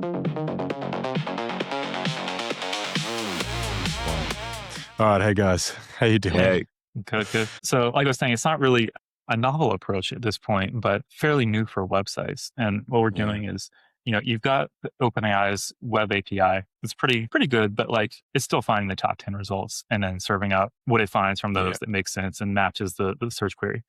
All right, hey guys, how you doing? Hey. Good. So like I was saying, it's not really a novel approach at this point, but fairly new for websites. And what we're doing is, you've got OpenAI's web API. It's pretty good, but like it's still finding the top 10 results and then serving out what it finds from those that makes sense and matches the search query.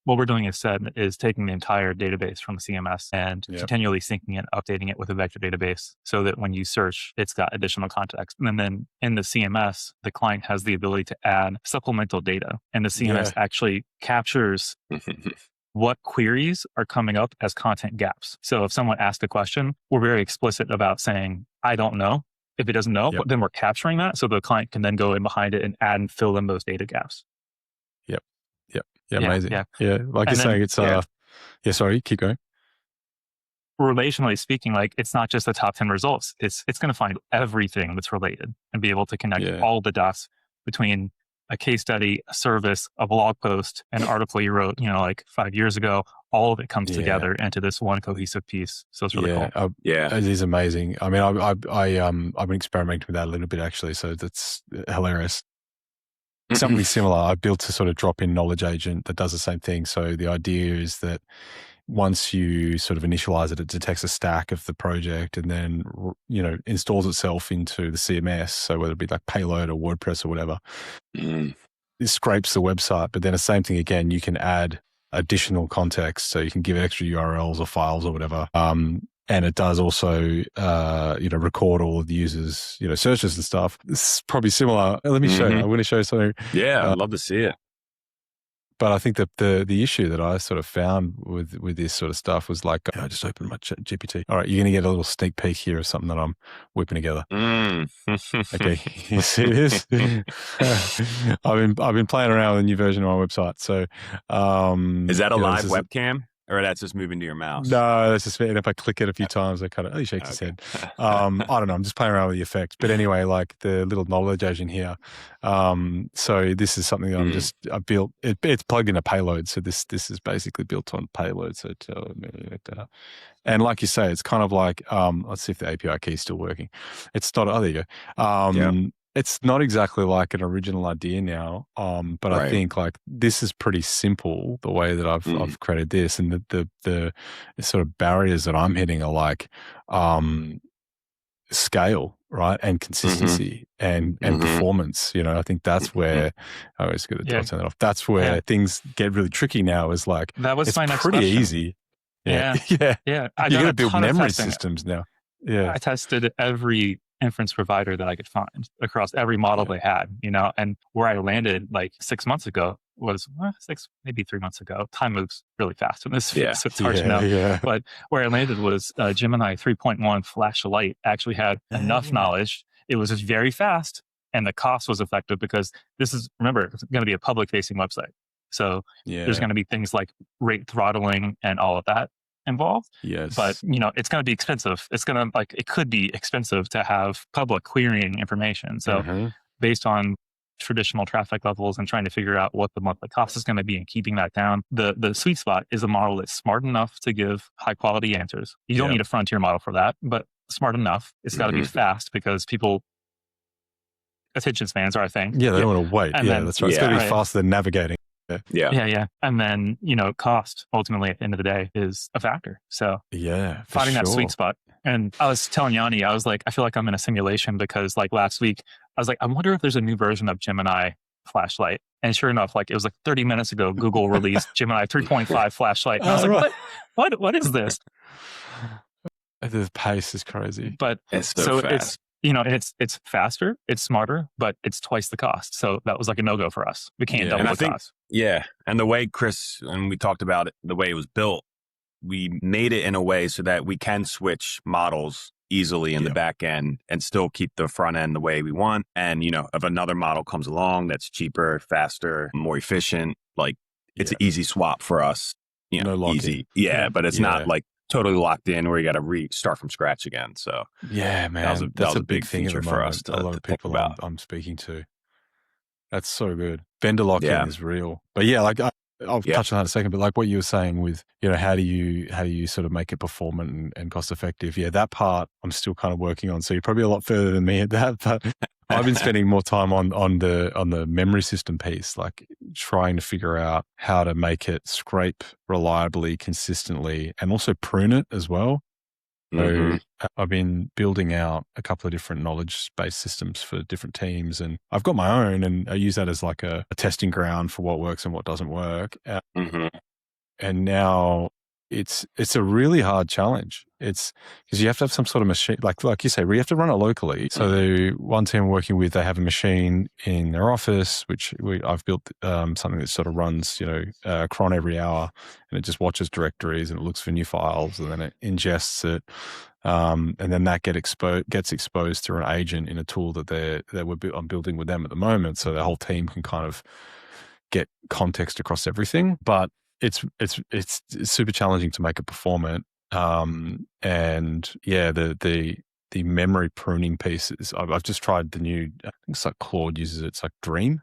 What we're doing instead is taking the entire database from the CMS and continually syncing it, updating it with a vector database so that when you search, it's got additional context. And then in the CMS, the client has the ability to add supplemental data. And the CMS actually captures what queries are coming up as content gaps. So if someone asks a question, we're very explicit about saying, I don't know. If it doesn't know, then we're capturing that so the client can then go in behind it and add and fill in those data gaps. Yeah, amazing. Yeah. Like you're saying, it's, sorry, keep going. Relationally speaking, like it's not just the top 10 results. It's going to find everything that's related and be able to connect all the dots between a case study, a service, a blog post, an article you wrote, like 5 years ago. All of it comes together into this one cohesive piece. So it's really cool. It is amazing. I mean, I've been experimenting with that a little bit actually. So that's hilarious. Something similar. I built a sort of drop-in knowledge agent that does the same thing. So the idea is that once you sort of initialize it, it detects a stack of the project and then, installs itself into the CMS. So whether it be like Payload or WordPress or whatever, it scrapes the website. But then the same thing again, you can add additional context. So you can give extra URLs or files or whatever. And it does also, record all of the users, searches and stuff. This is probably similar. Let me show you. I'm going to show you something. Yeah, I'd love to see it. But I think that the issue that I sort of found with this sort of stuff was like, I just opened my GPT. All right, you're going to get a little sneak peek here of something that I'm whipping together. Okay, you see this? I've been playing around with a new version of my website. So, is that a live webcam? Or that's just moving to your mouse? No, that's just, and if I click it a few times, I kind of, he shakes his head. I don't know, I'm just playing around with the effects. But anyway, like the little knowledge agent here. So this is something that I built. It's plugged in a Payload. So this is basically built on Payload. So and like you say, it's kind of like, let's see if the API key is still working. It's not, there you go. It's not exactly like an original idea now, but I think like this is pretty simple the way that I've created this, and the sort of barriers that I'm hitting are like scale, right, and consistency and performance. I think that's where I always got to turn that off. That's where things get really tricky now. Is like that was my next pretty question. Easy. Yeah. You're going to build memory systems now. Yeah, I tested every inference provider that I could find across every model they had, and where I landed like 6 months ago was maybe 3 months ago. Time moves really fast in this, so it's hard to know. Yeah. But where I landed was Gemini 3.1 Flashlight actually had enough knowledge. It was just very fast, and the cost was effective because remember, it's going to be a public facing website. So there's going to be things like rate throttling and all of that involved. Yes. But, it's going to be expensive. It could be expensive to have public querying information. So based on traditional traffic levels and trying to figure out what the monthly cost is going to be and keeping that down, the sweet spot is a model that's smart enough to give high quality answers. You don't need a frontier model for that, but smart enough. It's got to be fast because attention spans are a thing. Yeah, they don't want to wait. And then, that's right. It's got to be faster than navigating. Yeah. And then, cost ultimately at the end of the day is a factor. So finding that sweet spot. And I was telling Yianni, I was like, I feel like I'm in a simulation because like last week, I was like, I wonder if there's a new version of Gemini Flashlight. And sure enough, like it was like 30 minutes ago, Google released Gemini 3.5 Flashlight. And I was like, what is this? The pace is crazy. But it's so fast. It's faster, it's smarter, but it's twice the cost. So that was like a no-go for us. We can't double the cost. Yeah. And the way Chris, and we talked about it, the way it was built, we made it in a way so that we can switch models easily in the back end and still keep the front end the way we want. And, if another model comes along that's cheaper, faster, more efficient, like it's an easy swap for us. No easy. Yeah. But it's not like totally locked in where you got to restart from scratch again. So man, that was a big feature for us to a lot of people about. I'm speaking to. That's so good. Vendor lock-in is real. But yeah, like I'll touch on that in a second, but like what you were saying with, how do you sort of make it performant and cost effective? Yeah, that part I'm still kind of working on. So you're probably a lot further than me at that, but I've been spending more time on the memory system piece, like trying to figure out how to make it scrape reliably, consistently, and also prune it as well. So I've been building out a couple of different knowledge-based systems for different teams, and I've got my own, and I use that as like a testing ground for what works and what doesn't work. And now it's a really hard challenge. It's because you have to have some sort of machine, like you say, we have to run it locally. So the one team I'm working with, they have a machine in their office, which I've built something that sort of runs, cron every hour, and it just watches directories and it looks for new files, and then it ingests it, and then that gets exposed through an agent in a tool that I'm building with them at the moment, so the whole team can kind of get context across everything, but it's super challenging to make it performant. And yeah, the memory pruning pieces, I've just tried the new, I think it's like Claude uses it. It's like Dream.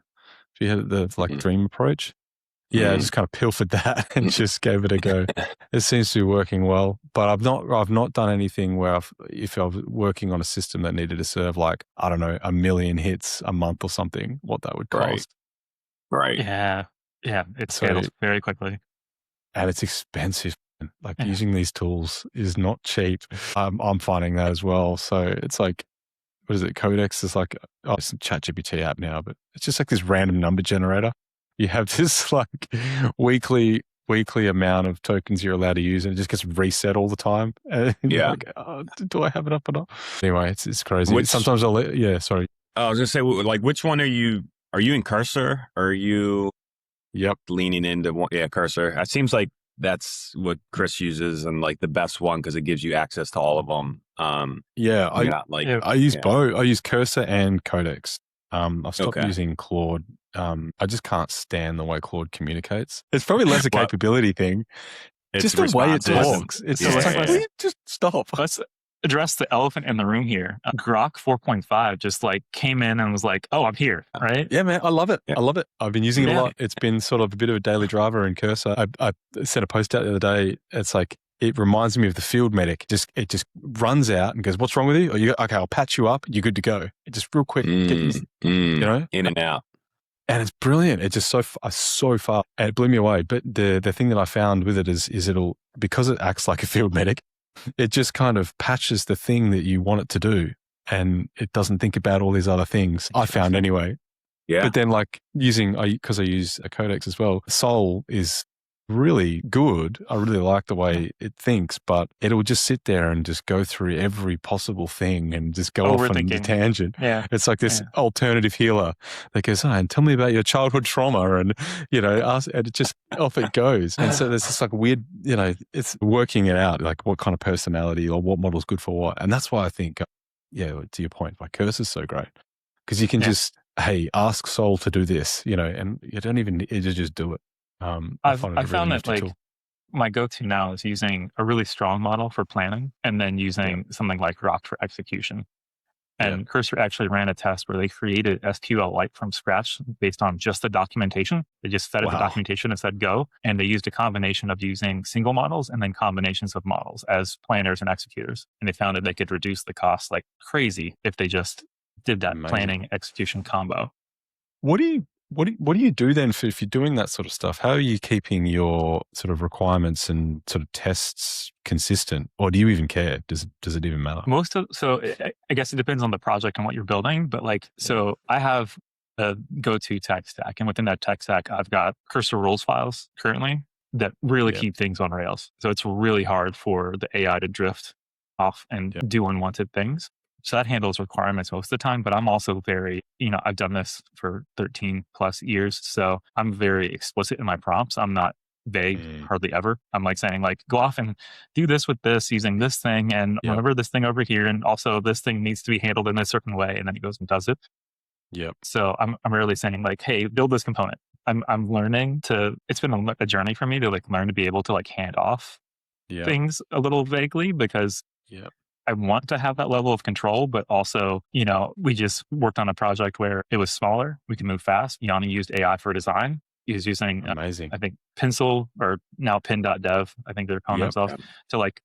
Have you heard the Dream approach? Yeah, I just kind of pilfered that and just gave it a go. It seems to be working well, but I've not done anything where if I was working on a system that needed to serve like, I don't know, 1 million hits a month or something, what that would cost. Right. Yeah. It scales very quickly. And it's expensive. Like using these tools is not cheap. I'm finding that as well. So it's like, what is it? Codex is like, it's a ChatGPT app now, but it's just like this random number generator. You have this like weekly amount of tokens you're allowed to use, and it just gets reset all the time. And like, do I have it up or not? Anyway, it's crazy. Sometimes sorry. I was gonna say, like, which one are you in Cursor? Or are you leaning into Cursor? It seems like that's what Chris uses, and like the best one because it gives you access to all of them. I use both. I use Cursor and Codex. I've stopped using Claude. I just can't stand the way Claude communicates. It's probably less a capability thing. It's just the way it talks. It's like, just stop. Let's address the elephant in the room here. Grok 4.5 just like came in and was like, oh, I'm here, right? Yeah, man, I love it. I love it. I've been using it a lot. It's been sort of a bit of a daily driver in Cursor. I sent a post out the other day. It's like, it reminds me of the field medic. It just runs out and goes, what's wrong with you? Okay, I'll patch you up. You're good to go. It just real quick, get in and out. And it's brilliant. It's just so far. And it blew me away. But the thing that I found with it is because it acts like a field medic, it just kind of patches the thing that you want it to do. And it doesn't think about all these other things, I found anyway. Yeah. But then like because I use a Codex as well, Soul is really good. I really like the way it thinks, but it'll just sit there and just go through every possible thing and just go off on a tangent. Yeah. It's like this alternative healer that goes, and tell me about your childhood trauma, and and it just off it goes. And so there's this like weird, it's working it out, like what kind of personality or what model's good for what. And that's why I think, to your point, like Cursor's so great because you can just, hey, ask Soul to do this, and you don't even need to just do it. I found that like my go-to now is using a really strong model for planning and then using something like Rock for execution. And Cursor actually ran a test where they created SQLite from scratch based on just the documentation. They just fed it the documentation and said go. And they used a combination of using single models and then combinations of models as planners and executors. And they found that they could reduce the cost like crazy if they just did that planning execution combo. What do you do then if you're doing that sort of stuff? How are you keeping your sort of requirements and sort of tests consistent, or do you even care? Does it even matter? So I guess it depends on the project and what you're building, but so I have a go-to tech stack, and within that tech stack, I've got Cursor rules files currently that really keep things on Rails. So it's really hard for the AI to drift off and do unwanted things. So that handles requirements most of the time, but I'm also very, I've done this for 13 plus years. So I'm very explicit in my prompts. I'm not vague hardly ever. I'm like saying like, go off and do this with this using this thing. And remember this thing over here. And also this thing needs to be handled in a certain way. And then he goes and does it. Yep. So I'm rarely saying like, hey, build this component. I'm learning it's been a journey for me to like learn to be able to like hand off things a little vaguely because I want to have that level of control, but also, we just worked on a project where it was smaller. We could move fast. Yianni used AI for design. He was using, Amazing. I think, Pencil or now pin.dev, I think they're calling themselves, to like,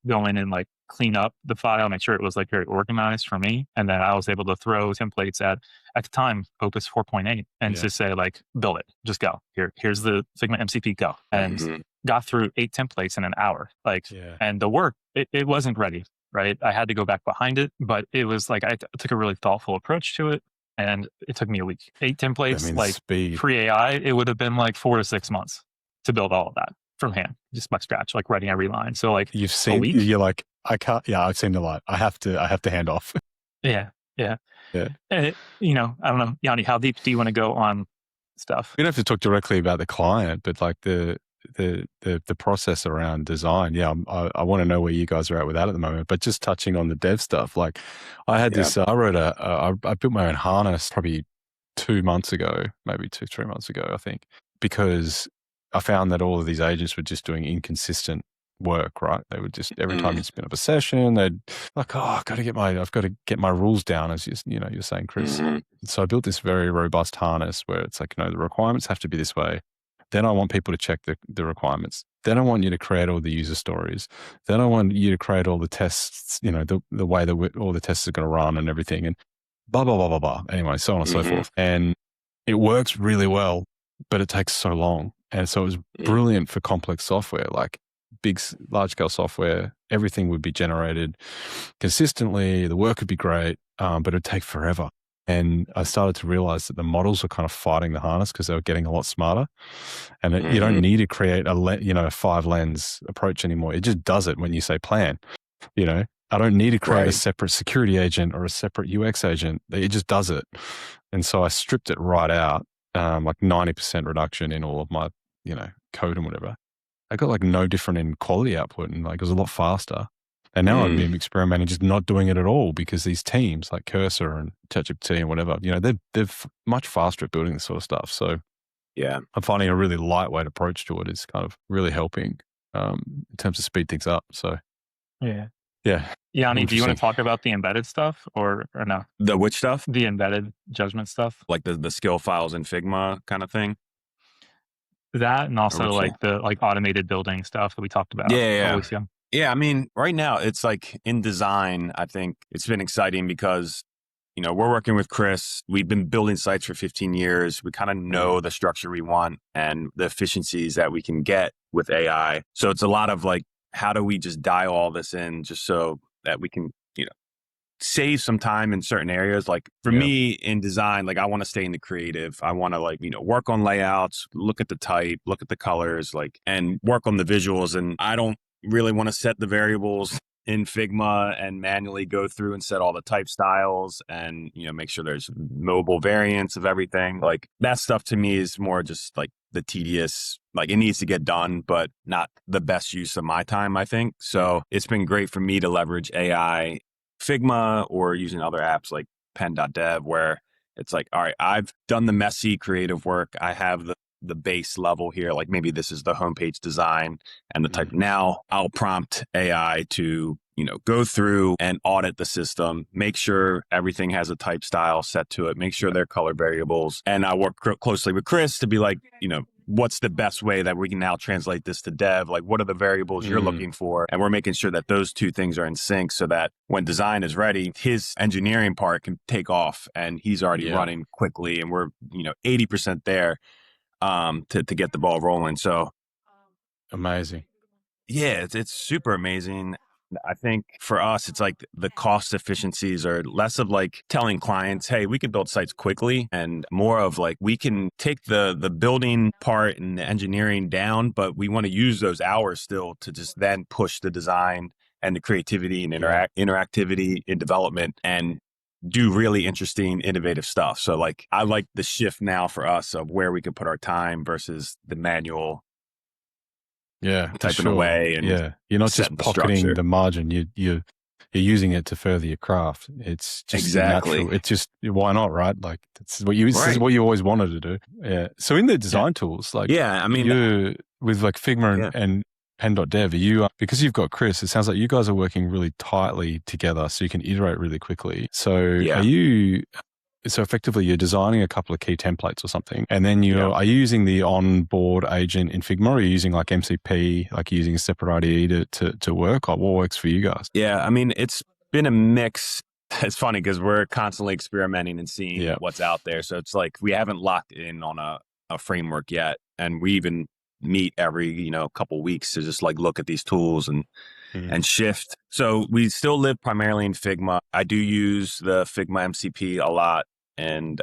go in and like clean up the file, make sure it was like very organized for me. And then I was able to throw templates at the time, Opus 4.8, and just say like, build it, just go. Here's the Figma MCP, go. And got through 8 templates in an hour. Like, and the work, it wasn't ready, right? I had to go back behind it, but it was like, I took a really thoughtful approach to it. And it took me a week. 8 templates, like speed. Pre-AI, it would have been like 4 to 6 months to build all of that from hand, just by scratch, like writing every line. So like you're like, I can't, I've seen a lot. I have to hand off. Yeah. And I don't know, Yianni, how deep do you want to go on stuff? We don't have to talk directly about the client, but like the process around design. I want to know where you guys are at with that at the moment, but just touching on the dev stuff, like I had this, I built my own harness probably 2 months ago, maybe 2-3 months ago, I think, because I found that all of these agents were just doing inconsistent work, right? They would just, every time you spin up a session, they'd like, I've got to get my rules down, as you're saying, Chris. So I built this very robust harness where it's like, the requirements have to be this way. Then I want people to check the requirements. Then I want you to create all the user stories. Then I want you to create all the tests, the way that all the tests are going to run and everything, and blah, blah, blah, blah, blah. Anyway, so on and so forth. And it works really well, but it takes so long. And so it was brilliant for complex software, like big, large scale software. Everything would be generated consistently. The work would be great, but it'd take forever. And I started to realize that the models were kind of fighting the harness because they were getting a lot smarter. And you don't need to create a 5-lens approach anymore. It just does it when you say plan. I don't need to create a separate security agent or a separate UX agent. It just does it. And so I stripped it right out, like 90% reduction in all of my, code and whatever. I got like no different in quality output, and like it was a lot faster. And now I've been experimenting just not doing it at all, because these teams like Cursor and ChatGPT and whatever, they're much faster at building this sort of stuff. So I'm finding a really lightweight approach to it is kind of really helping in terms of speed things up. So yeah. Yianni, do you want to talk about the embedded stuff or no? The which stuff? The embedded judgment stuff, like the skill files in Figma kind of thing. That, and also like the automated building stuff that we talked about. Yeah, I mean, right now it's like in design, I think it's been exciting because, we're working with Chris. We've been building sites for 15 years. We kind of know the structure we want and the efficiencies that we can get with AI. So it's a lot of like, how do we just dial all this in just so that we can, save some time in certain areas? Like for me in design, like I want to stay in the creative. I want to work on layouts, look at the type, look at the colors, and work on the visuals. And I don't really want to set the variables in Figma and manually go through and set all the type styles and, make sure there's mobile variants of everything. Like that stuff to me is more just like the tedious, like it needs to get done, but not the best use of my time, I think. So it's been great for me to leverage AI, Figma, or using other apps like pen.dev, where it's like, all right, I've done the messy creative work. I have the base level here. Like maybe this is the homepage design and the type. Now I'll prompt AI to, go through and audit the system, make sure everything has a type style set to it, make sure they're color variables. And I work closely with Chris to be like, what's the best way that we can now translate this to dev? Like, what are the variables you're looking for? And we're making sure that those two things are in sync so that when design is ready, his engineering part can take off and he's already running quickly. And we're, 80% there to get the ball rolling. So amazing. Yeah, it's super amazing. I think for us, it's like the cost efficiencies are less of like telling clients, hey, we can build sites quickly, and more of like, we can take the building part and the engineering down, but we want to use those hours still to just then push the design and the creativity and interactivity in development and do really interesting, innovative stuff. So like, I like the shift now for us of where we can put our time versus the manual typing away. And you're not just pocketing the margin. You're using it to further your craft. It's just natural. It's just, why not, right? Like this is what you always wanted to do. Yeah. So in the design tools, like you with like Figma and pen.dev, are you, because you've got Chris, it sounds like you guys are working really tightly together so you can iterate really quickly. So are you so effectively you're designing a couple of key templates or something, and then are you using the onboard agent in Figma, or are you using like MCP, like using a separate IDE to work? Like, what works for you guys? Yeah, I mean, it's been a mix. It's funny because we're constantly experimenting and seeing what's out there. So it's like we haven't locked in on a framework yet, and we even meet every couple weeks to just like look at these tools and shift. So we still live primarily in Figma. I do use the Figma MCP a lot, and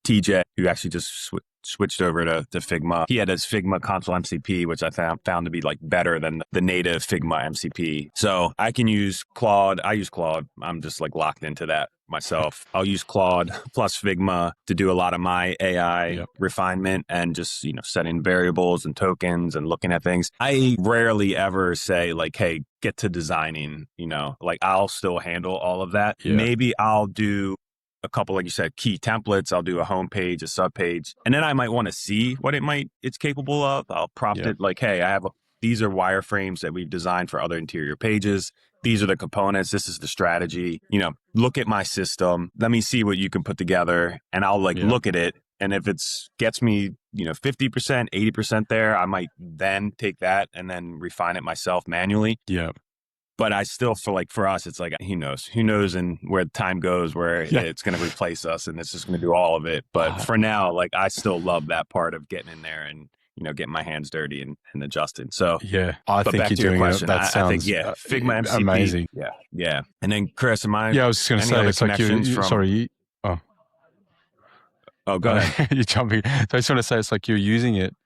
TJ, who actually just switched over to Figma, he had his Figma console MCP, which I found to be like better than the native Figma MCP. So I can use Claude. I use Claude. I'm just like locked into that myself. I'll use Claude plus Figma to do a lot of my AI refinement and just, setting variables and tokens and looking at things. I rarely ever say like, hey, get to designing, like I'll still handle all of that. Yeah. Maybe I'll do a couple, like you said, key templates. I'll do a home page, a sub page, and then I might want to see what it's capable of. I'll prompt it like, hey, these are wireframes that we've designed for other interior pages. These are the components. This is the strategy. Look at my system. Let me see what you can put together, and I'll look at it. And if gets me, 50%, 80% there, I might then take that and then refine it myself manually. Yeah. But I still feel like for us, it's like, who knows and where time goes, where it's going to replace us and it's just going to do all of it. But for now, like I still love that part of getting in there and, getting my hands dirty and adjusting. So I think you're doing it. That sounds Figma MCP, amazing. Yeah. And then Chris, am I? Yeah, I was just going to say, it's like sorry. Oh, go ahead. You're jumping. So I just want to say, it's like you're using it.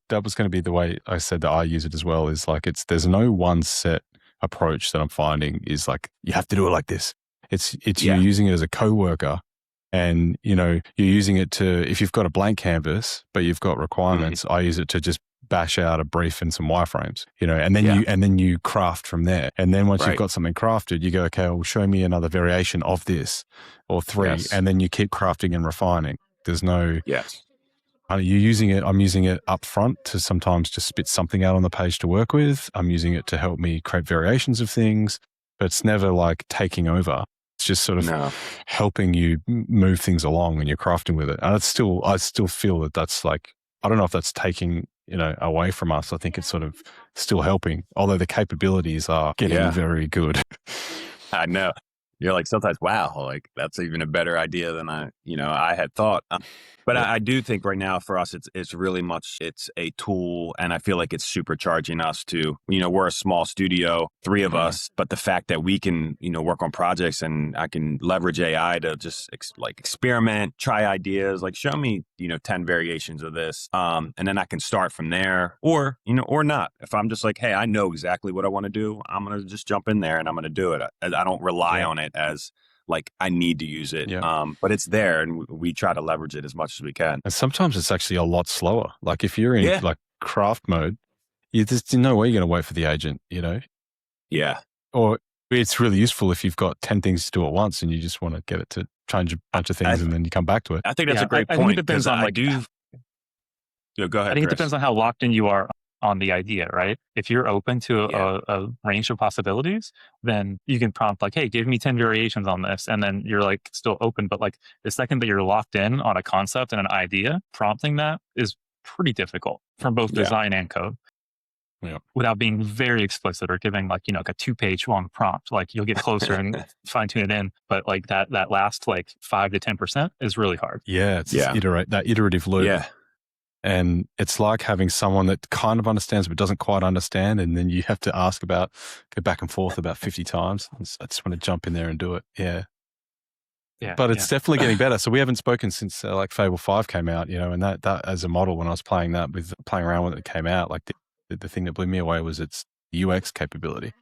That was going to be the way I said that I use it as well. Is like there's no one set approach that I'm finding is like you have to do it like this. It's you're using it as a coworker, and you're using it to, if you've got a blank canvas but you've got requirements, I use it to just bash out a brief and some wireframes, and then you craft from there. And then once you've got something crafted, you go, okay, well, show me another variation of this or three, and then you keep crafting and refining. There's no you're using it. I'm using it up front to sometimes just spit something out on the page to work with. I'm using it to help me create variations of things, but it's never like taking over. It's just sort of helping you move things along when you're crafting with it. And I still feel that's like, I don't know if that's taking, away from us. I think it's sort of still helping, although the capabilities are getting very good. I know. You're like, sometimes, wow, like that's even a better idea than I had thought. But I do think right now for us, it's really much, it's a tool. And I feel like it's supercharging us to, we're a small studio, 3 of us, but the fact that we can, work on projects and I can leverage AI to just experiment, try ideas, like show me, 10 variations of this. And then I can start from there or not. If I'm just like, hey, I know exactly what I want to do, I'm going to just jump in there and I'm going to do it. I don't rely on it as like I need to use it, but it's there and we try to leverage it as much as we can. And sometimes it's actually a lot slower. Like if you're in like craft mode, there's no way you're going to wait for the agent, Yeah. Or it's really useful if you've got 10 things to do at once and you just want to get it to change a bunch of things and then you come back to it. I think that's a great point. I think it depends on go ahead. I think it depends on how locked in you are on the idea, right? If you're open to a range of possibilities, then you can prompt like, hey, give me 10 variations on this. And then you're like still open. But like the second that you're locked in on a concept and an idea, prompting that is pretty difficult from both design and code. Without being very explicit or giving like, like a 2-page long prompt, like you'll get closer and fine tune it in. But like that last like 5 to 10% is really hard. Yeah. It's that iterative loop. Yeah. And it's like having someone that kind of understands but doesn't quite understand. And then you have to go back and forth about 50 times. I just want to jump in there and do it. Yeah. But it's definitely getting better. So we haven't spoken since like Fable 5 came out, and that as a model, when I was playing around with it came out, like the thing that blew me away was its UX capability.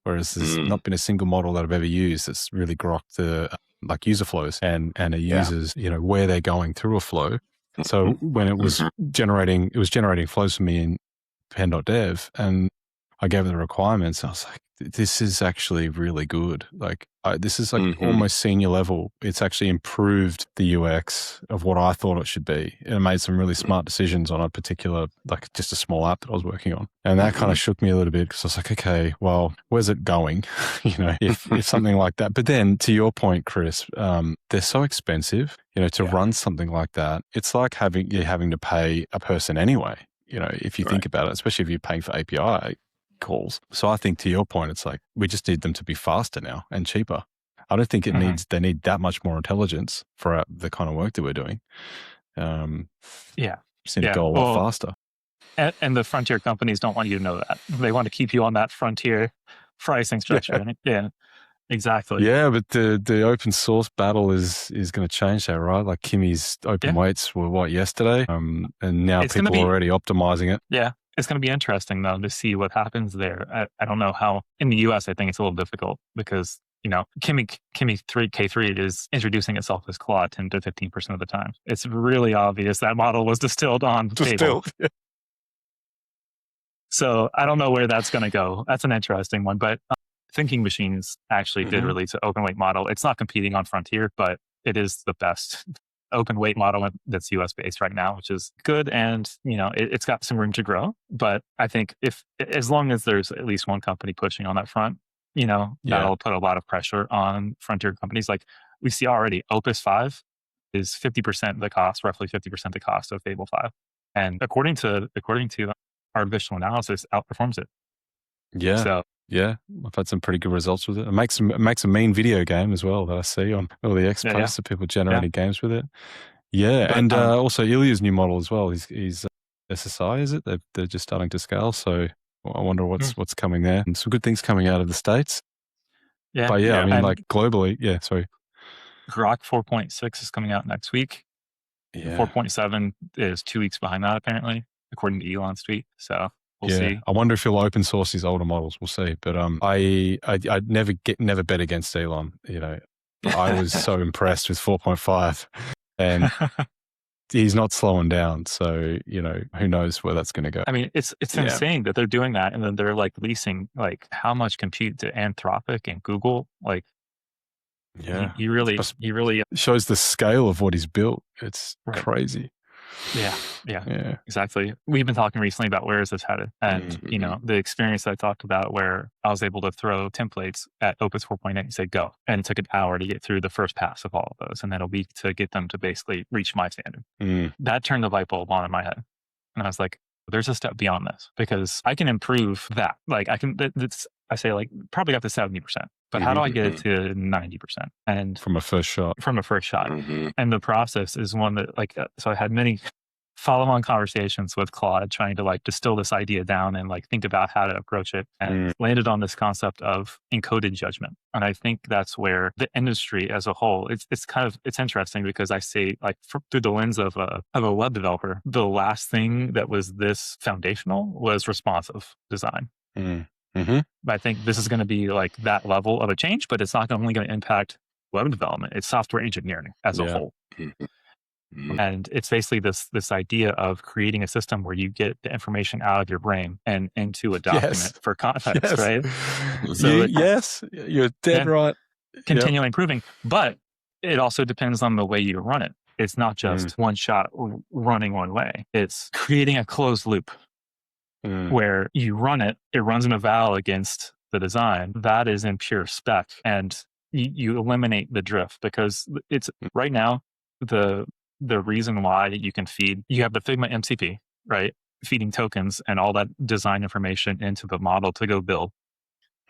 Whereas there's not been a single model that I've ever used that's really grokked the like user flows and it uses, where they're going through a flow. So when it was generating flows for me in pen.dev, and I gave it the requirements. I was like, this is actually really good. Like this is like almost senior level. It's actually improved the UX of what I thought it should be. And it made some really smart decisions on a particular, like just a small app that I was working on. And that kind of shook me a little bit because I was like, okay, well, where's it going? If something like that. But then to your point, Chris, they're so expensive, to run something like that. It's like you're having to pay a person anyway, if you think about it, especially if you're paying for API calls. So I think to your point, it's like, we just need them to be faster now and cheaper. I don't think they need that much more intelligence for the kind of work that we're doing. Just need to go a lot faster. And the frontier companies don't want you to know that. They want to keep you on that frontier pricing structure. Yeah, exactly. Yeah, but the open source battle is going to change that, right? Like Kimmy's open weights were yesterday? And now people are already optimizing it. Yeah. It's going to be interesting, though, to see what happens there. I don't know how. In the US, I think it's a little difficult because, Kimmy K3 is introducing itself as Claude 10 to 15% of the time. It's really obvious that model was distilled on table. So I don't know where that's going to go. That's an interesting one. But Thinking Machines actually did release an open weight model. It's not competing on Frontier, but it is the best open weight model that's US based right now, which is good. And, it's got some room to grow. But I think as long as there's at least one company pushing on that front, that'll put a lot of pressure on frontier companies. Like we see already, Opus 5 is 50% the cost, roughly 50% the cost of Fable 5. And according to artificial analysis, outperforms it. Yeah. So, yeah, I've had some pretty good results with it. It makes a mean video game as well that I see on all the X posts of people generating games with it. Yeah, but, and also Ilya's new model as well. He's SSI, is it? They're just starting to scale. So I wonder what's coming there. And some good things coming out of the States. Yeah, but I mean, like globally, sorry. Grok 4.6 is coming out next week. Yeah. 4.7 is 2 weeks behind that, apparently, according to Elon's tweet. So we'll see. I wonder if he'll open source his older models. We'll see. But I'd never bet against Elon. I was so impressed with 4.5, and he's not slowing down. So who knows where that's going to go. I mean, it's insane that they're doing that, and then they're like leasing like how much compute to Anthropic and Google. Like, he really shows the scale of what he's built. It's crazy. Yeah, exactly. We've been talking recently about where is this headed, and the experience I talked about where I was able to throw templates at Opus 4.8 and say go, and it took an hour to get through the first pass of all of those, and then a week to get them to basically reach my standard. That turned the light bulb on in my head, and I was like, there's a step beyond this because I can improve that. Like I can, I say like probably got to 70%, but how do I get it to 90%? And from a first shot. And the process is one that so I had many follow-on conversations with Claude trying to like distill this idea down and like think about how to approach it, and landed on this concept of encoded judgment. And I think that's where the industry as a whole, it's interesting because I say like through the lens of a web developer, the last thing that was this foundational was responsive design. I think this is going to be like that level of a change, but it's not only going to impact web development, it's software engineering as a whole. And it's basically this idea of creating a system where you get the information out of your brain and into a document for context, right? So you're dead right. Continually improving, but it also depends on the way you run it. It's not just one shot running one way. It's creating a closed loop where you run it runs an eval against the design. That is in pure spec, and you eliminate the drift because it's right now the reason why you can you have the Figma MCP, right? Feeding tokens and all that design information into the model to go build.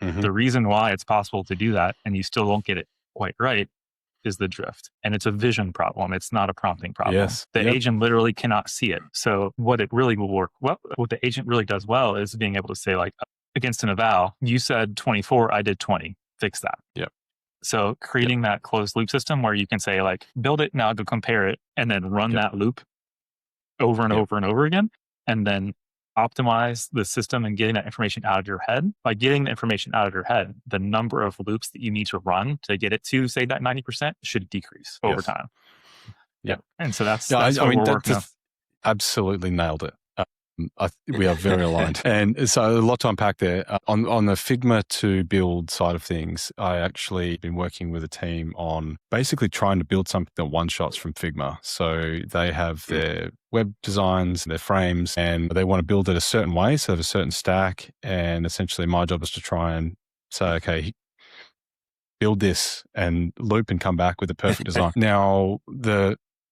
The reason why it's possible to do that and you still don't get it quite right is the drift. And it's a vision problem. It's not a prompting problem. The agent literally cannot see it. So what it really will work well, what the agent really does well is being able to say like against an eval, you said 24, I did 20, fix that. So creating that closed loop system where you can say like, build it, now go compare it, and then run that loop over and over and over again, and then optimize the system and getting that information out of your head. By getting the information out of your head, the number of loops that you need to run to get it to say that 90% should decrease over time. And so that's what we're working on. Absolutely nailed it. We are very aligned. And so a lot to unpack there. On the Figma to build side of things, I actually been working with a team on basically trying to build something that one-shots from Figma. So they have their web designs, their frames, and they want to build it a certain way. So they have a certain stack. And essentially my job is to try and say, okay, build this and loop and come back with a perfect design. Now,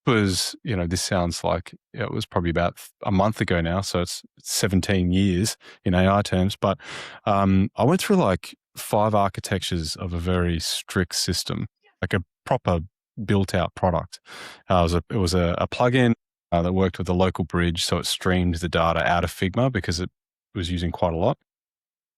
this sounds like it was probably about a month ago now, so it's 17 years in AI terms, but I went through like 5 architectures of a very strict system, like a proper built-out product. It was a plugin that worked with a local bridge, so it streamed the data out of Figma because it was using quite a lot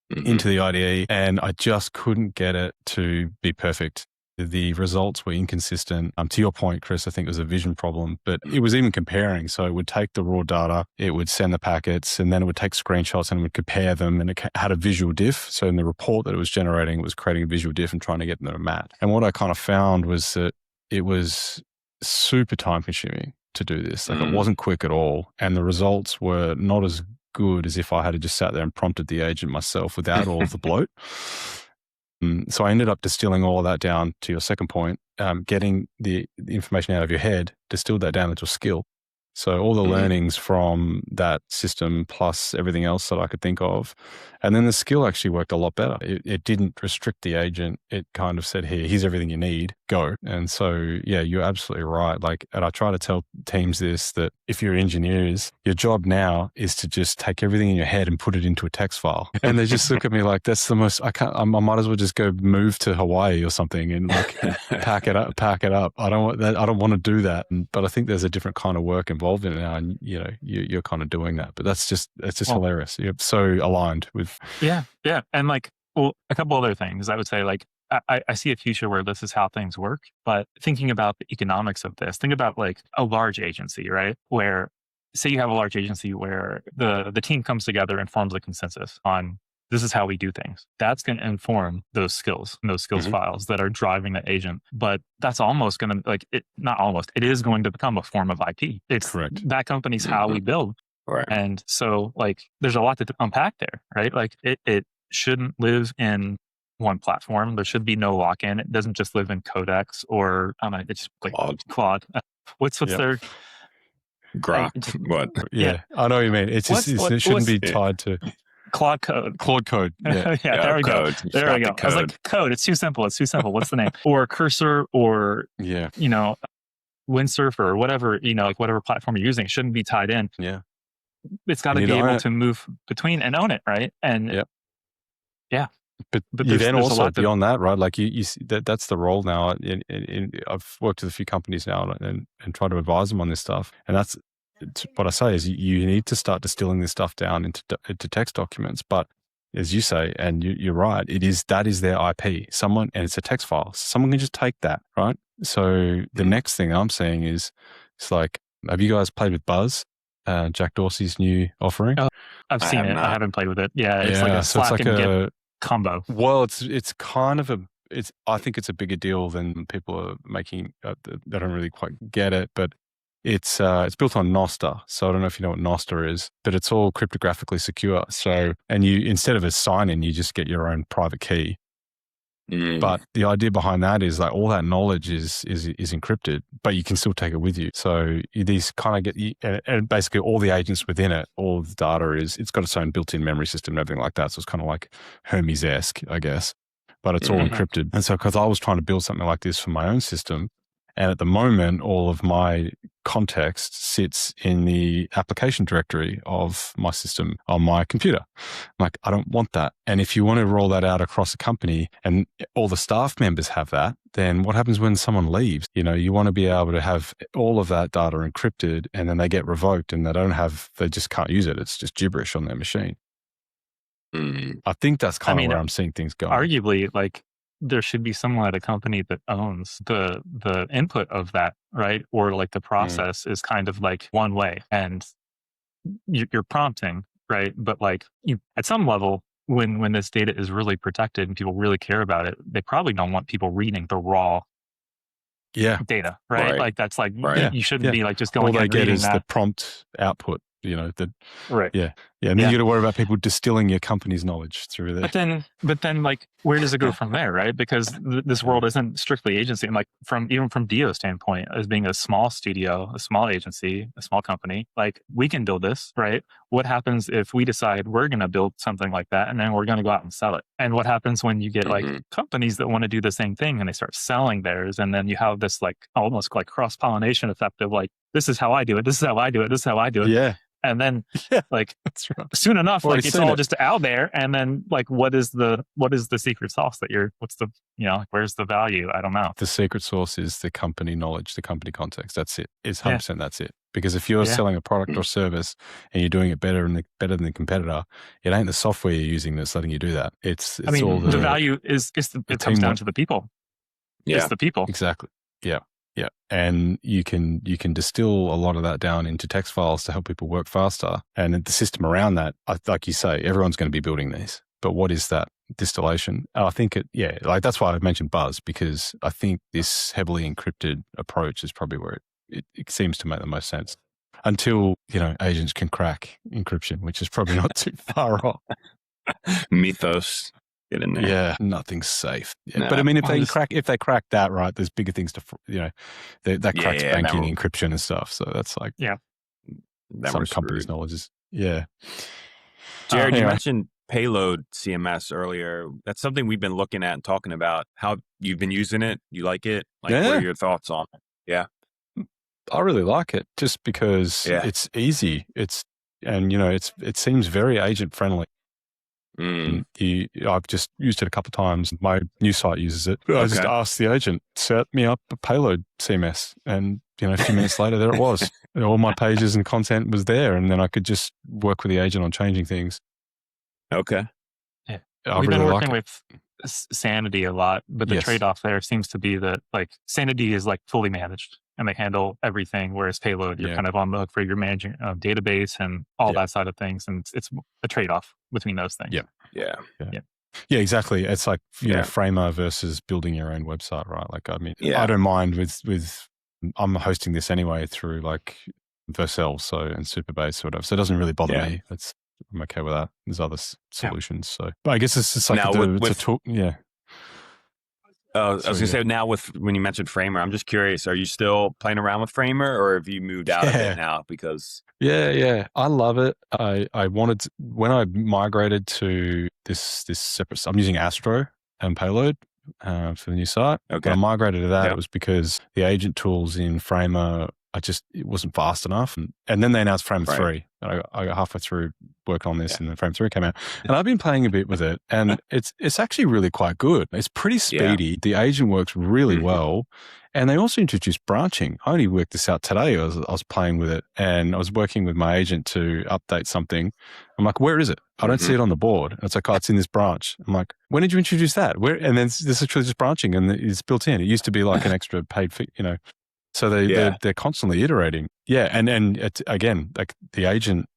into the IDE, and I just couldn't get it to be perfect. The results were inconsistent. To your point, Chris, I think it was a vision problem, but it was even comparing. So it would take the raw data, it would send the packets, and then it would take screenshots and it would compare them, and it had a visual diff. So in the report that it was generating, it was creating a visual diff and trying to get them to match. And what I kind of found was that it was super time consuming to do this. Like it wasn't quick at all. And the results were not as good as if I had just sat there and prompted the agent myself without all of the bloat. So I ended up distilling all of that down to your second point, getting the information out of your head, distilled that down into a skill. So all the learnings from that system plus everything else that I could think of. And then the skill actually worked a lot better. It didn't restrict the agent. It kind of said, here's everything you need, go. And so, yeah, you're absolutely right. And I try to tell teams this, that if you're engineers, your job now is to just take everything in your head and put it into a text file. And they just look at me like, that's the most, I might as well just go move to Hawaii or something and pack it up. I don't want that. I don't want to do that. But I think there's a different kind of work involved in it now, and you're kind of doing that. But it's just hilarious. You're so aligned with. Yeah, and a couple other things I would say. I see a future where this is how things work. But thinking about the economics of this, think about like a large agency, right? Where say you have a large agency where the team comes together and forms a consensus on this is how we do things. That's going to inform those skills and those skills files that are driving the agent. But that's almost going to it is going to become a form of IP. It's correct. That company's how we build. Right. And so there's a lot to unpack there, right? It shouldn't live in one platform. There should be no lock-in. It doesn't just live in Codex or it's like Claude. What's their Grok? What? Yeah, I know what you mean. It shouldn't be tied to Claude Code. Claude Code. Yeah. There we go. There we go. Code. I was like, code. It's too simple. What's the name? Or Cursor or Windsurfer or whatever, whatever platform you're using, it shouldn't be tied in. Yeah. It's got to be able to move between and own it, right? And But you then also beyond that, right? Like you see that's the role now. I've worked with a few companies now and tried to advise them on this stuff. And that's what I say is you need to start distilling this stuff down into text documents. But as you say, and you're right, that is their IP. And it's a text file. Someone can just take that, right? So the next thing I'm seeing is it's like, have you guys played with Buzz? Jack Dorsey's new offering. Oh, I've seen it. I haven't played with it. Yeah, it's like a Slack and Git combo. Well, it's kind of I think it's a bigger deal than people are making. They don't really quite get it, but it's built on Nostr. So I don't know if you know what Nostr is, but it's all cryptographically secure. So, and you, instead of a sign-in, you just get your own private key. But the idea behind that is like all that knowledge is encrypted, but you can still take it with you. So these kind of and basically all the agents within it, all of the data it's got its own built-in memory system and everything like that. So it's kind of like Hermes-esque, I guess, but it's all encrypted. And so because I was trying to build something like this for my own system, and at the moment, all of my context sits in the application directory of my system on my computer. I'm like, I don't want that. And if you want to roll that out across a company and all the staff members have that, then what happens when someone leaves? You want to be able to have all of that data encrypted, and then they get revoked and they just can't use it. It's just gibberish on their machine. I think that's kind of where I'm seeing things going. Arguably, there should be someone at a company that owns the input of that, right? Or the process is kind of one way, and you're prompting, right? But at some level, when this data is really protected and people really care about it, they probably don't want people reading the raw data, right? That's you shouldn't be just going. All they and get reading is that. the prompt output. that. Right. Yeah. Yeah. And then you got to worry about people distilling your company's knowledge through there. But then like, where does it go from there? Right. Because this world isn't strictly agency. And like even from DEEO standpoint, as being a small studio, a small agency, a small company, like we can build this, right? What happens if we decide we're going to build something like that and then we're going to go out and sell it? And what happens when you get like companies that want to do the same thing and they start selling theirs? And then you have this like almost like cross-pollination effect of like, this is how I do it. This is how I do it. This is how I do it. Yeah. And then like that's right. soon enough, like it's all just out there. And then like, what is the secret sauce that what's the, where's the value? I don't know. The secret sauce is the company knowledge, the company context. That's it. It's 100% that's it. Because if you're selling a product or service and you're doing it better than the competitor, it ain't the software you're using that's letting you do that. It's all the value is it comes down to the people. Yeah. It's the people. Exactly. Yeah. Yeah. And you can distill a lot of that down into text files to help people work faster. And the system around that, like you say, everyone's going to be building these. But what is that distillation? I think that's why I mentioned Buzz, because I think this heavily encrypted approach is probably where it seems to make the most sense. Until, agents can crack encryption, which is probably not too far off. Mythos. Get in there. Yeah, nothing's safe. Yeah. No. But I mean, if they crack that, right, there's bigger things to, that cracks banking, encryption and stuff. So that's like, some companies' knowledge is, Jared, you mentioned payload CMS earlier. That's something we've been looking at and talking about. How you've been using it? You like it? Like, what are your thoughts on it? Yeah. I really like it just because it's easy. It seems very agent friendly. I've just used it a couple of times. My new site uses it. I just asked the agent, set me up a payload CMS. And, a few minutes later, there it was. All my pages and content was there. And then I could just work with the agent on changing things. Okay. Yeah. We've been working with Sanity a lot, but the trade-off there seems to be that like Sanity is like fully managed and they handle everything. Whereas payload, you're kind of on the hook for your managing database and all that side of things. And it's a trade-off between those things. Yeah, exactly. It's like, Framer versus building your own website, right? Like, I mean, I don't mind with I'm hosting this anyway through like Vercel, and Superbase or whatever. So it doesn't really bother me. I'm okay with that. There's other solutions. So, but I guess it's just like it's a tool. Yeah. I was going to say now when you mentioned Framer, I'm just curious, are you still playing around with Framer or have you moved out of it now? Because I love it. I wanted to, when I migrated to this separate, I'm using Astro and Payload for the new site. Okay. When I migrated to that, it was because the agent tools in Framer, it wasn't fast enough. And then they announced Framer 3. I got halfway through working on this and then Framer 3 came out. And I've been playing a bit with it and it's actually really quite good. It's pretty speedy. Yeah. The agent works really well. And they also introduced branching. I only worked this out today. I was playing with it and I was working with my agent to update something. I'm like, where is it? I don't see it on the board. And it's like, it's in this branch. I'm like, when did you introduce that? Where? And then this is actually just branching and it's built in. It used to be like an extra paid fee, So they're constantly iterating. Yeah. And it's, again, like the agent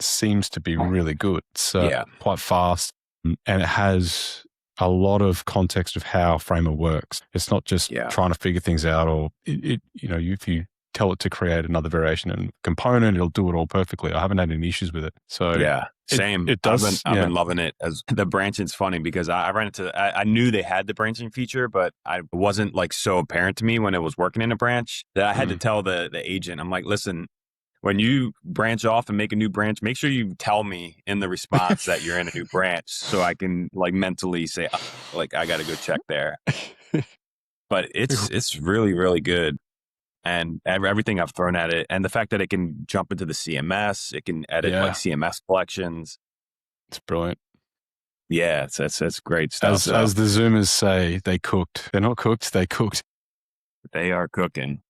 seems to be really good. It's quite fast and it has a lot of context of how Framer works. It's not just trying to figure things out or if you tell it to create another variation and component, it'll do it all perfectly. I haven't had any issues with it. So same. It does. I've been loving it. As the branching's funny because I ran into, I knew they had the branching feature, but it wasn't like so apparent to me when it was working in a branch that I had to tell the agent, I'm like, listen, when you branch off and make a new branch, make sure you tell me in the response that you're in a new branch so I can like mentally say, like, I got to go check there. But it's really, really good. And everything I've thrown at it, and the fact that it can jump into the CMS, it can edit like CMS collections. It's brilliant. Yeah, it's great stuff. As the Zoomers say, they cooked. They're not cooked, they cooked. They are cooking.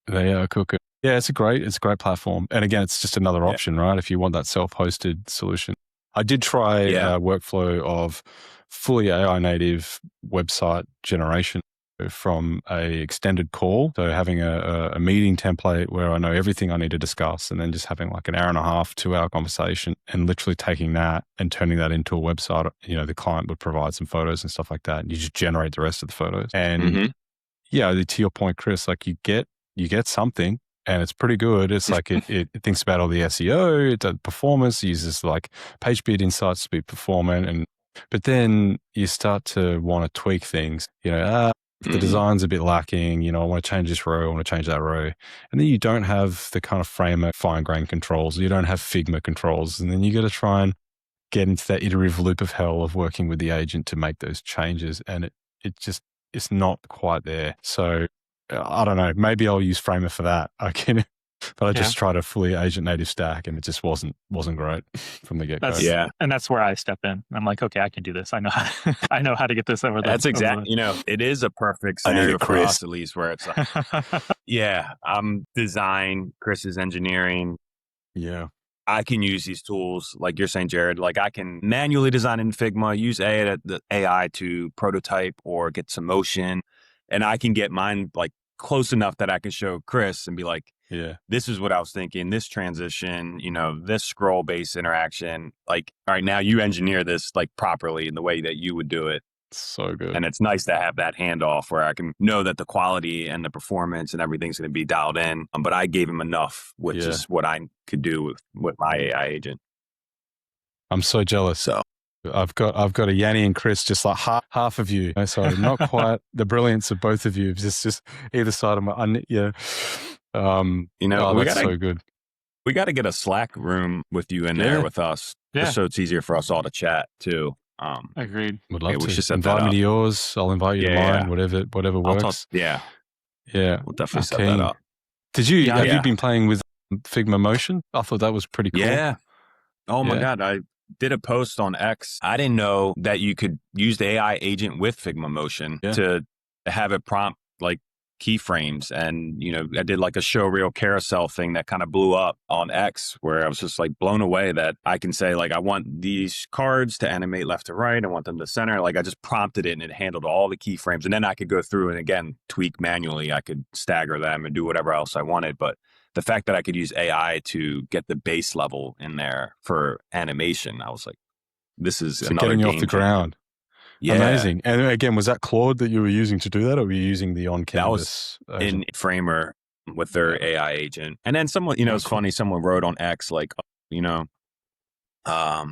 They are cooking. Yeah, it's a great platform. And again, it's just another option, right? If you want that self-hosted solution. I did try a workflow of fully AI native website generation from a extended call. So having a meeting template where I know everything I need to discuss and then just having like an hour and a half, 2 hour conversation and literally taking that and turning that into a website. The client would provide some photos and stuff like that. And you just generate the rest of the photos. And to your point, Chris, like you get something and it's pretty good. It's like it thinks about all the SEO, it does performance, uses like page speed insights to be performant, but then you start to want to tweak things. The design's a bit lacking. I want to change this row, I want to change that row, and then you don't have the kind of framer fine-grained controls. You don't have Figma controls, and then you got to try and get into that iterative loop of hell of working with the agent to make those changes, and it's not quite there. So I don't know. Maybe I'll use Framer for that. But I just tried a fully agent native stack, and it just wasn't great from the get-go. And that's where I step in. I'm like, okay, I can do this. I know how to get this over. That's exactly. It is a perfect scenario for us, at least, where it's like, I'm design, Chris is engineering. Yeah. I can use these tools, like you're saying, Jared. Like I can manually design in Figma, use AI to prototype or get some motion, and I can get mine like close enough that I can show Chris and be like, this is what I was thinking, this transition, this scroll-based interaction. Like, all right, now you engineer this like properly in the way that you would do it. So good. And it's nice to have that handoff where I can know that the quality and the performance and everything's going to be dialed in. But I gave him enough, which is what I could do with my AI agent. I'm so jealous. So I've got a Yianni and Chris, just like half of you. So not quite the brilliance of both of you. It's just either side of my, that's so good. We got to get a Slack room with you in there with us, just so it's easier for us all to chat too. Agreed. Would love to. We should set invite me to yours. I'll invite you to mine. Whatever works. Yeah. We'll definitely set that up. Have you been playing with Figma Motion? I thought that was pretty cool. Yeah. Oh my God. I did a post on X. I didn't know that you could use the AI agent with Figma Motion to have it prompt like keyframes. And, I did like a show reel carousel thing that kind of blew up on X, where I was just like blown away that I can say like, I want these cards to animate left to right. I want them to center. Like I just prompted it and it handled all the keyframes. And then I could go through and again, tweak manually. I could stagger them and do whatever else I wanted. But the fact that I could use AI to get the base level in there for animation, I was like, this is another getting you game off the ground. Yeah. Amazing. And again, was that Claude that you were using to do that, or were you using the on-canvas? That was in Framer with their AI agent. And then someone, it's funny, someone wrote on X, like,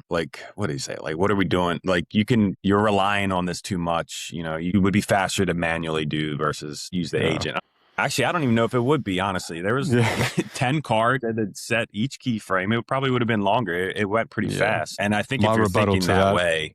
like, what did he say? Like, what are we doing? Like, you're relying on this too much. You would be faster to manually do versus use the agent. Actually, I don't even know if it would be, honestly. There was 10 cards that had set each keyframe. It probably would have been longer. It went pretty fast. And I think if you're thinking that way.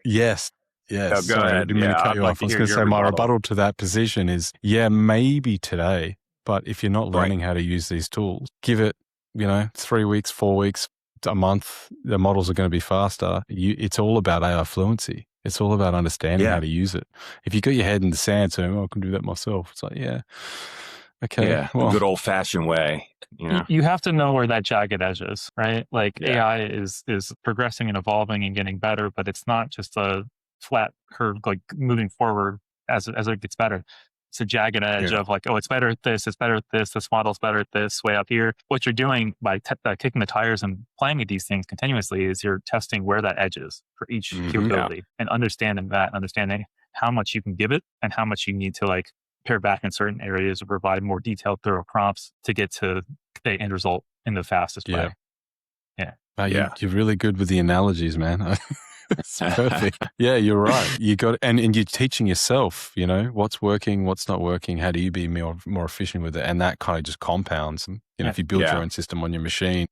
Yes. Yes. Go ahead. I didn't mean to cut you off. I was going to say my rebuttal to that position is, maybe today, but if you're not learning how to use these tools, give it, 3 weeks, 4 weeks, a month, the models are going to be faster. It's all about AI fluency. It's all about understanding how to use it. If you got your head in the sand saying, I can do that myself, it's like, okay. Yeah, the good old fashioned way. You have to know where that jagged edge is, right? Like AI is progressing and evolving and getting better, but it's not just a flat curve, like moving forward as it gets better. It's a jagged edge of like, it's better at this, this model's better at this, way up here. What you're doing by kicking the tires and playing with these things continuously is you're testing where that edge is for each capability and understanding how much you can give it and how much you need to like pare back in certain areas or provide more detailed, thorough prompts to get to the end result in the fastest way. You're really good with the analogies, man. It's perfect. Yeah, you're right. You got, and you're teaching yourself, what's working, what's not working. How do you be more efficient with it? And that kind of just compounds. And, if you build your own system on your machine,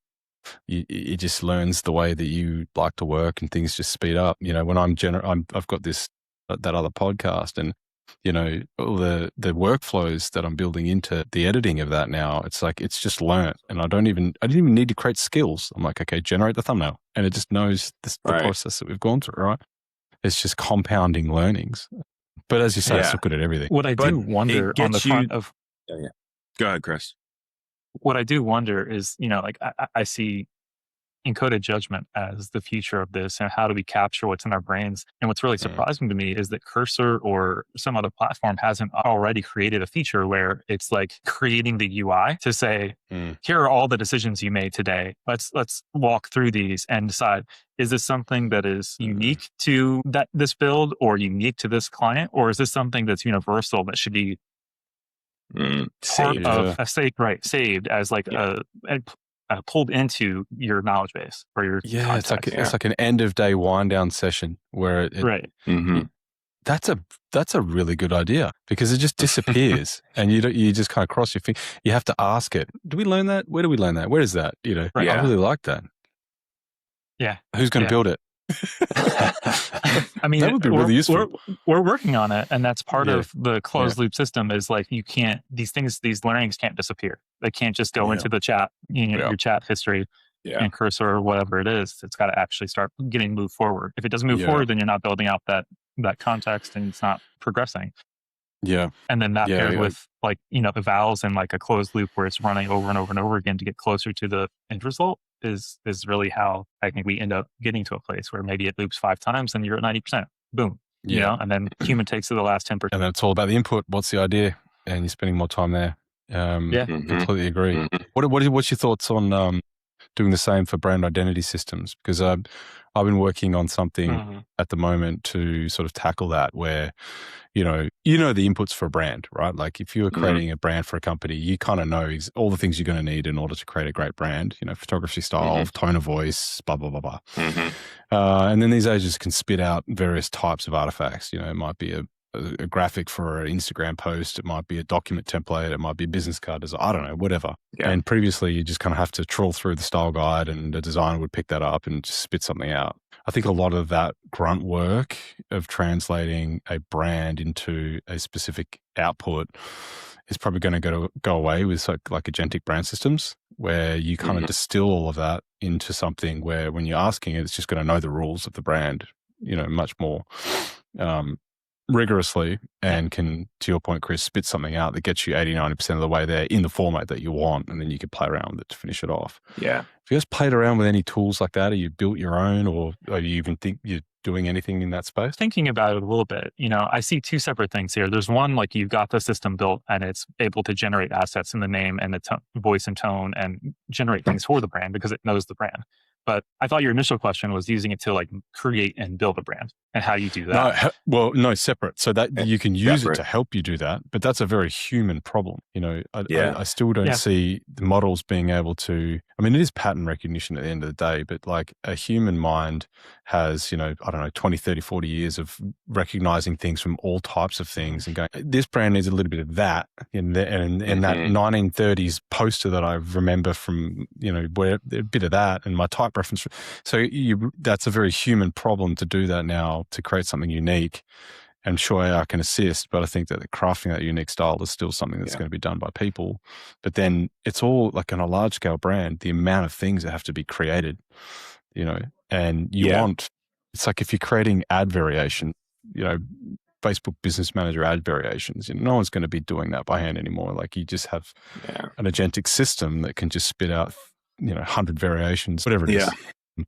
it just learns the way that you like to work, and things just speed up. When I've got that other podcast, and all the workflows that I'm building into the editing of that now, it's like, it's just learnt, and I didn't even need to create skills. I'm like, okay, generate the thumbnail, and it just knows the process that we've gone through, right? It's just compounding learnings. But as you say, it's not good at everything. What I do wonder on the front of... Go ahead, Chris. What I do wonder is, like I see encoded judgment as the future of this, and how do we capture what's in our brains? And what's really surprising to me is that Cursor or some other platform hasn't already created a feature where it's like creating the UI to say, here are all the decisions you made today. Let's walk through these and decide, is this something that is unique to this build or unique to this client? Or is this something that's universal that should be part Saved. of a saved as like pulled into your knowledge base or your context. It's like an end of day wind down session where that's a really good idea because it just disappears and you just kind of cross your fingers. You have to ask it. Do we learn that? Where do we learn that? Where is that? I really like that. Yeah. Who's going to build it? I mean, that would be really useful. We're working on it, and that's part of the closed loop system. Is like you can't these learnings can't disappear. They can't just go into the chat, your chat history and cursor or whatever it is. It's got to actually start getting moved forward. If it doesn't move forward, then you're not building out that context, and it's not progressing. Yeah, and then that paired with like evals and like a closed loop where it's running over and over and over again to get closer to the end result. Is really how I think we end up getting to a place where maybe it loops 5 times and you're at 90%. Boom. And then human takes to the last 10%. And then it's all about the input. What's the idea? And you're spending more time there. Completely agree. What's your thoughts on doing the same for brand identity systems? Because I've been working on something at the moment to sort of tackle that where, the inputs for a brand, right? Like if you were creating a brand for a company, you kind of know all the things you're going to need in order to create a great brand, photography style, tone of voice, blah, blah, blah, blah. And then these agents can spit out various types of artifacts. It might be a graphic for an Instagram post. It might be a document template. It might be a business card. I don't know, whatever. Yeah. And previously you just kind of have to trawl through the style guide and the designer would pick that up and just spit something out. I think a lot of that grunt work of translating a brand into a specific output is probably going to go away with like agentic brand systems where you kind of distill all of that into something where when you're asking it, it's just going to know the rules of the brand, much more rigorously and can, to your point, Chris, spit something out that gets you 80-90% of the way there in the format that you want, and then you can play around with it to finish it off. Yeah. Have you guys played around with any tools like that? Or you built your own, or do you even think you're doing anything in that space? Thinking about it a little bit, I see 2 separate things here. There's one, like you've got the system built and it's able to generate assets in the name and the voice and tone and generate things for the brand because it knows the brand. But I thought your initial question was using it to like create and build a brand and how you do that. No, separate. So that you can use it to help you do that, but that's a very human problem. I still don't see the models being able to, it is pattern recognition at the end of the day, but like a human mind has, 20, 30, 40 years of recognizing things from all types of things and going, this brand needs a little bit of that in that 1930s poster that I remember from, where a bit of that and my type reference. So that's a very human problem to do that now to create something unique. And sure, AI can assist, but I think that crafting that unique style is still something that's going to be done by people. But then it's all like on a large scale brand, the amount of things that have to be created, and you want, it's like if you're creating ad variation, Facebook Business Manager ad variations, no one's going to be doing that by hand anymore. Like you just have an agentic system that can just spit out, 100 variations, whatever it is.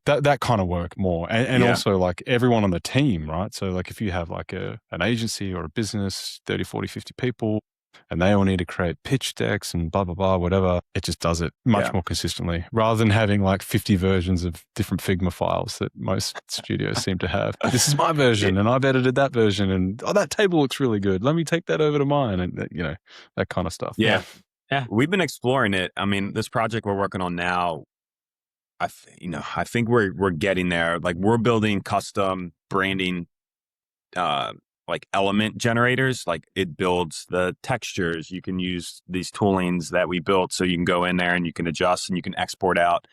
That kind of work more. And also like everyone on the team, right? So like if you have like an agency or a business, 30, 40, 50 people, and they all need to create pitch decks and blah, blah, blah, whatever, it just does it much more consistently rather than having like 50 versions of different Figma files that most studios seem to have. This is my version and I've edited that version and that table looks really good. Let me take that over to mine and that kind of stuff. Yeah. We've been exploring it. This project we're working on now, I think we're getting there. Like we're building custom branding, like element generators. Like it builds the textures. You can use these toolings that we built, so you can go in there and you can adjust and you can export out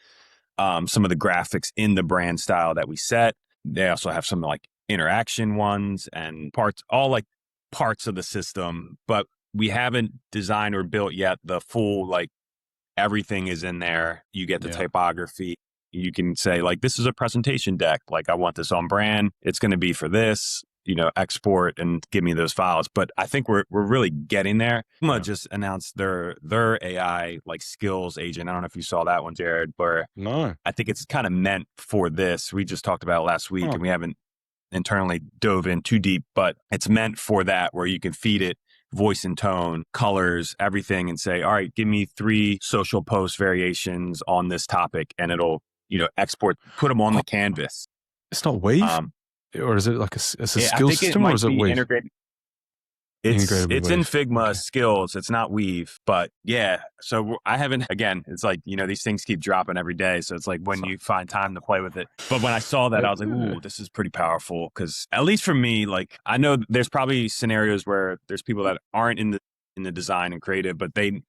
some of the graphics in the brand style that we set. They also have some like interaction ones and parts of the system, but we haven't designed or built yet the full like. Everything is in there. You get the typography. You can say like, this is a presentation deck. Like I want this on brand. It's going to be for this, export and give me those files. But I think we're really getting there. Figma just announced their AI like skills agent. I don't know if you saw that one, Jared, where I think it's kind of meant for this. We just talked about it last week and we haven't internally dove in too deep, but it's meant for that where you can feed it voice and tone, colors, everything, and say, all right, give me 3 social post variations on this topic, and it'll, export, put them on the canvas. It's not Weave, or is it like it's a skill system, or is it Weave? Integrated with It's in Weave. Figma Okay. skills. It's not Weave, but yeah. So I haven't, again, it's like, these things keep dropping every day. So it's like when you find time to play with it. But when I saw that, I was like, ooh, this is pretty powerful. Cause at least for me, like I know there's probably scenarios where there's people that aren't in the design and creative, but they,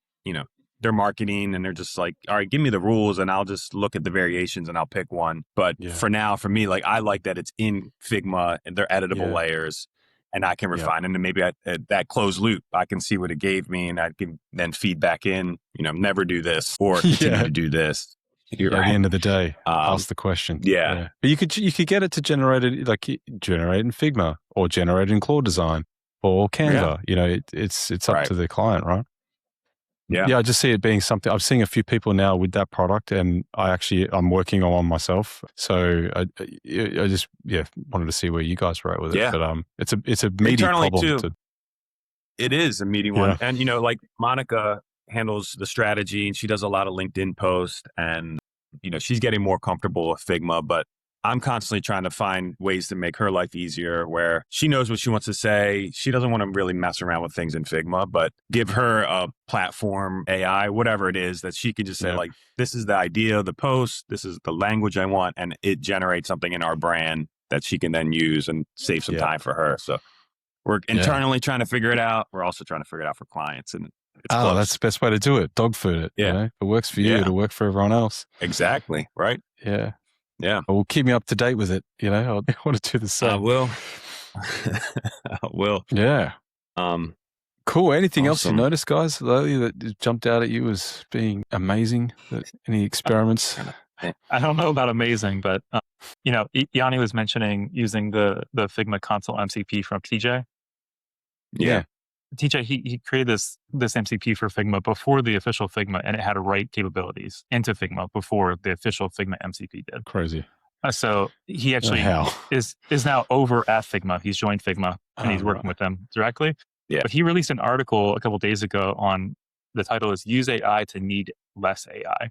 they're marketing and they're just like, all right, give me the rules and I'll just look at the variations and I'll pick one. But for now, for me, like I like that it's in Figma and they're editable layers and I can refine and then maybe that closed loop, I can see what it gave me and I can then feed back in, never do this or continue to do this. At the end of the day, ask the question. Yeah. But you could get it to generate it, like generate in Figma or generate in Claude Design or Canva. It's up to the client, right? Yeah, I just see it being something. I'm seeing a few people now with that product, and I'm working on one myself. So I just wanted to see where you guys were at with it. But it's a meaty internally problem too. It is a meaty one, and like Monica handles the strategy, and she does a lot of LinkedIn posts, and she's getting more comfortable with Figma, but I'm constantly trying to find ways to make her life easier where she knows what she wants to say. She doesn't want to really mess around with things in Figma, but give her a platform, AI, whatever it is that she can just say like, this is the idea of the post. This is the language I want. And it generates something in our brand that she can then use and save some time for her. So we're internally trying to figure it out. We're also trying to figure it out for clients. And it's close. That's the best way to do it. Dog food it. If it works for you, it'll work for everyone else. Exactly. Right. Yeah. Yeah. Well, keep me up to date with it. I want to do the same. I will. I will. Yeah. Cool. Anything else you noticed, guys, lately that jumped out at you as being amazing? Any experiments? I don't know about amazing, but Yianni was mentioning using the Figma console MCP from TJ. Yeah. TJ, he created this MCP for Figma before the official Figma, and it had to write capabilities into Figma before the official Figma MCP did. Crazy. So he actually is now over at Figma. He's joined Figma and he's working with them directly. Yeah. But he released an article a couple of days ago on the title is "Use AI to Need Less AI."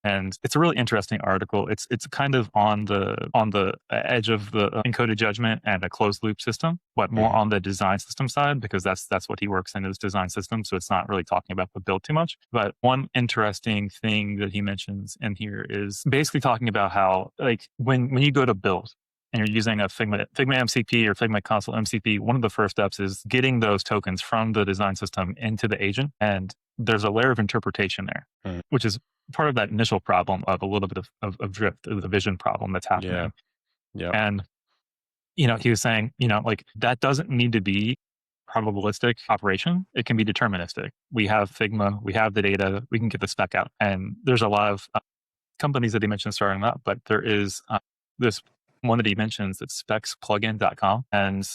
And it's a really interesting article. It's kind of on the edge of the encoded judgment and a closed loop system, but more on the design system side, because that's what he works in, is design system. So it's not really talking about the build too much. But one interesting thing that he mentions in here is basically talking about how, like, when you go to build and you're using a Figma MCP or Figma console MCP, one of the first steps is getting those tokens from the design system into the agent. And there's a layer of interpretation there, which is part of that initial problem of a little bit of drift, the vision problem that's happening. Yeah. And, he was saying, like that doesn't need to be probabilistic operation. It can be deterministic. We have Figma, we have the data, we can get the spec out. And there's a lot of companies that he mentioned starting up, but there is this one that he mentions, it's specsplugin.com. And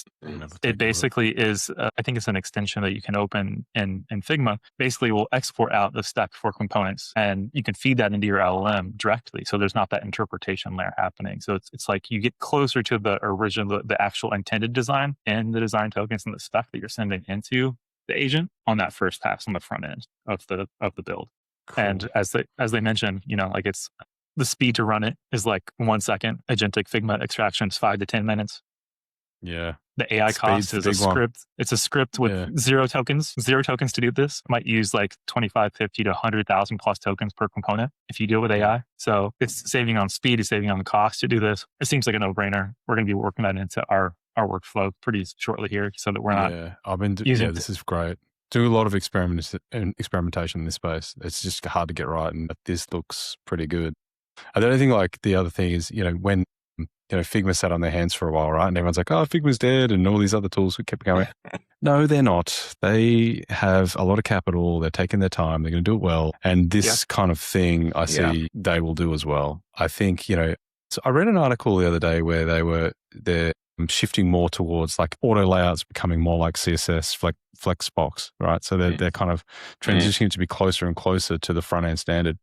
it basically is, I think it's an extension that you can open in Figma. Basically, will export out the spec for components and you can feed that into your LLM directly. So there's not that interpretation layer happening. So it's like you get closer to the original, the actual intended design and the design tokens and the spec that you're sending into the agent on that first pass on the front end of the build. Cool. And as they mentioned, like it's, the speed to run it is like 1 second. Agentic Figma extraction is 5 to 10 minutes. Yeah. The AI cost is a script. It's a script with 0 tokens. 0 tokens to do this. Might use like 25, 50 to 100,000 plus tokens per component if you deal with AI. So it's saving on speed, it's saving on the cost to do this. It seems like a no-brainer. We're going to be working that into our workflow pretty shortly here so that we're not using this is great. Do a lot of experimentation in this space. It's just hard to get right, and this looks pretty good. I don't think the other thing is, when, Figma sat on their hands for a while, right? And everyone's like, oh, Figma's dead and all these other tools kept going. No, they're not. They have a lot of capital. They're taking their time. They're going to do it well. And this kind of thing I see they will do as well. I think, so I read an article the other day where they're shifting more towards like auto layouts becoming more like CSS, Flexbox, right? So they're kind of transitioning to be closer and closer to the front end standard.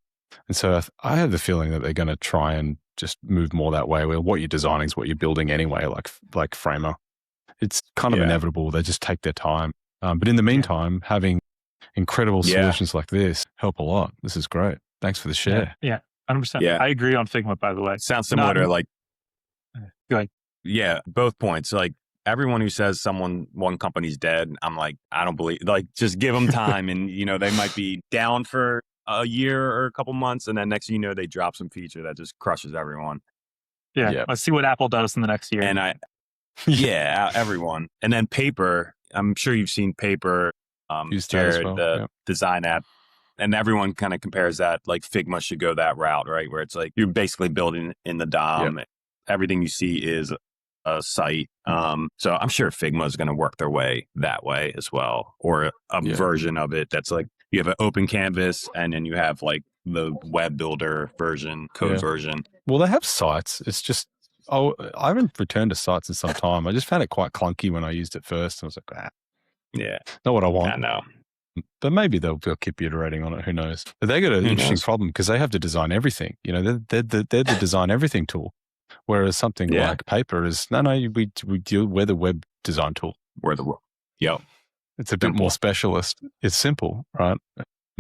And so I have the feeling that they're going to try and just move more that way, where what you're designing is what you're building anyway, like Framer. It's kind of inevitable. They just take their time. But in the meantime, having incredible solutions like this help a lot. This is great. Thanks for the share. Yeah, 100%. Yeah. I agree on Figma, by the way. Sounds similar to like... Go ahead. Yeah, both points. Like everyone who says one company's dead, I'm like, I don't believe, like, just give them time. And, they might be down for a year or a couple months. And then next thing you know, they drop some feature that just crushes everyone. Yeah. Let's see what Apple does in the next year. And everyone. And then Paper, I'm sure you've seen Paper, Jared, the design app. And everyone kind of compares that, like Figma should go that route, right? Where it's like you're basically building in the DOM. Yep. Everything you see is a site. So I'm sure Figma is going to work their way that way as well, or a version of it that's like you have an open canvas and then you have like the web builder version, code version. Well, they have sites. It's just, I haven't returned to sites in some time. I just found it quite clunky when I used it first. I was like, not what I want. I know. But maybe they'll keep iterating on it. Who knows? But they got an interesting problem because they have to design everything. They're the design everything tool. Whereas something like Paper is, we're the web design tool. It's a bit more specialist. It's simple, right?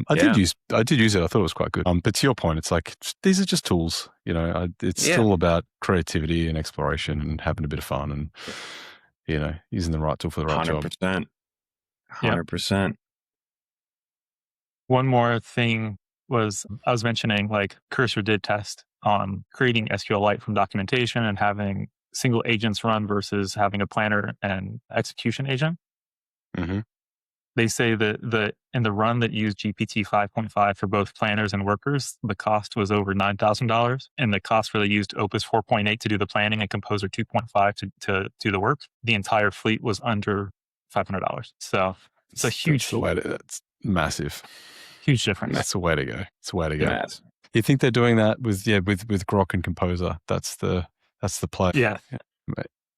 I did use it. I thought it was quite good. But to your point, it's like, these are just tools. It's still about creativity and exploration and having a bit of fun and, using the right tool for the right 100%. 100%. One more thing was, I was mentioning, like, Cursor did test on creating SQLite from documentation and having single agents run versus having a planner and execution agent. Mm-hmm. They say that in the run that used GPT 5.5 for both planners and workers, the cost was over $9,000, and the cost for the used Opus 4.8 to do the planning and Composer 2.5 to do the work, the entire fleet was under $500. So it's a huge. That's massive. Huge difference. That's the way to go. It's the way to go. Yes. You think they're doing that with Grok and Composer? That's the play. Yeah.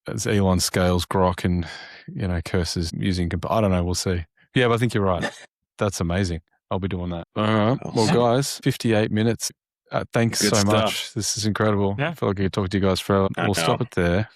As Elon scales Grok and Cursor's using I don't know. We'll see. Yeah, but I think you're right. That's amazing. I'll be doing that. All right. Well, guys, 58 minutes. Thanks so much. This is incredible. Yeah. I feel like I could talk to you guys forever. We'll stop it there.